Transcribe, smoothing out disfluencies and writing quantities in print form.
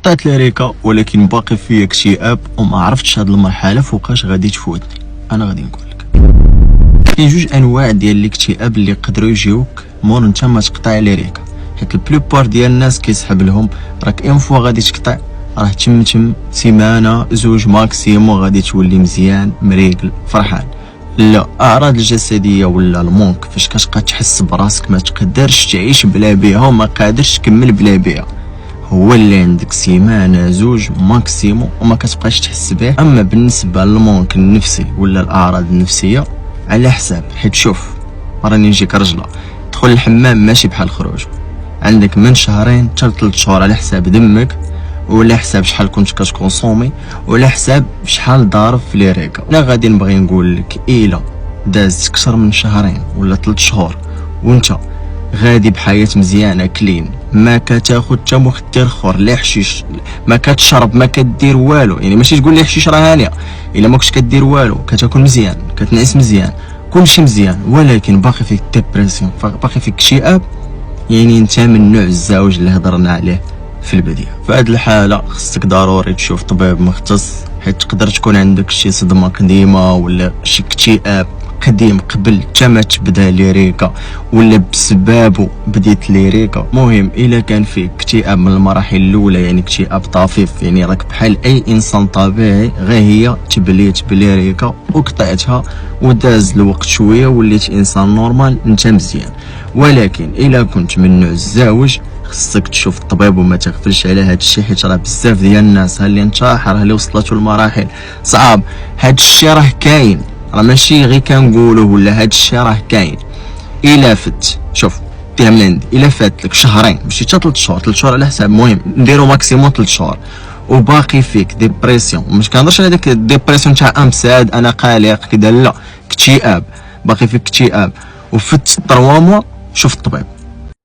قطعت ليريكا ولكن باقي فيا اكتئاب وما عرفتش هاد المرحله فوقاش غادي تفوتني. انا غادي نقول لك كاين جوج انواع ديال الاكتئاب اللي يقدروا يجيوك مور انت ما تقطع ليريكا، حيت البلوبار ديال الناس كيسحب لهم راك اون فوا غادي تقطع راه تم سيمانه زوج ماكسيموم غادي تولي مزيان مريقل فرحان. لا، اعراض الجسديه ولا المونك فاش كتبقى تحس براسك ما تقدرش تعيش بلا بها وما قادرش تكمل بلا بها، هو اللي عندك سيمانه زوج ماكسيموم وما كتبقاش تحس به. اما بالنسبه للمونك النفسي ولا الاعراض النفسيه على حساب، حيت شوف راني نجيك رجله تدخل الحمام ماشي بحال الخروج، عندك من شهرين حتى 3 شهور على حساب دمك ولا حساب شحال كنت كتكونسومي ولا حساب شحال ضارب في ليريكا. انا غادي نبغي نقول لك الا دازت اكثر من شهرين ولا 3 شهور وانت غادي بحياه مزيانه كلين، ما كتاخذ حتى مخدر اخر لا حشيش، ما كتشرب، ما كدير والو، يعني ماشي تقول لي حشيش راه هانيه، الا ما كنتش كدير والو، كتاكل مزيان، كتنعس مزيان، كلشي مزيان، ولكن باقي فيك ديبرسيون، باقي فيك اكتئاب، يعني انت من نوع الزوج اللي هضرنا عليه في البدايه. في هذه الحاله خصك ضروري تشوف طبيب مختص، حيت تقدر تكون عندك شي صدمه قديمه ولا شي اكتئاب قديم قبل حتى ما تبدا ليريكا ولا بسبابه بديت ليريكا. مهم الا كان فيك اكتئاب من المراحل الاولى، يعني اكتئاب طفيف، يعني راك بحال اي انسان طبيعي، غير هي تبليت بليريكا وقطعتها وداز الوقت شويه وليت انسان نورمال، انت مزيان. ولكن الا كنت من نوع الزاوج خصك تشوف الطبيب وما تغفلش على هذا الشيء، حيت راه بزاف ديال الناس اللي انتحر اللي وصلتوا لمراحل صعاب. هذا الشيء راه كاين، راه ماشي غير كنقولوه، ولا هذا الشيء راه كاين. الا فات شوف ديها من عندي، الا فات لك شهرين ماشي حتى 3 شهور، 3 شهور على حساب، المهم نديرو ماكسيموم 3 شهور وباقي فيك ديبرسيون، مش كنهضرش على داك الديبرسيون تاع امساد انا قلق كذا، لا، اكتئاب، باقي فيك اكتئاب وفت 3 موا، شوف الطبيب.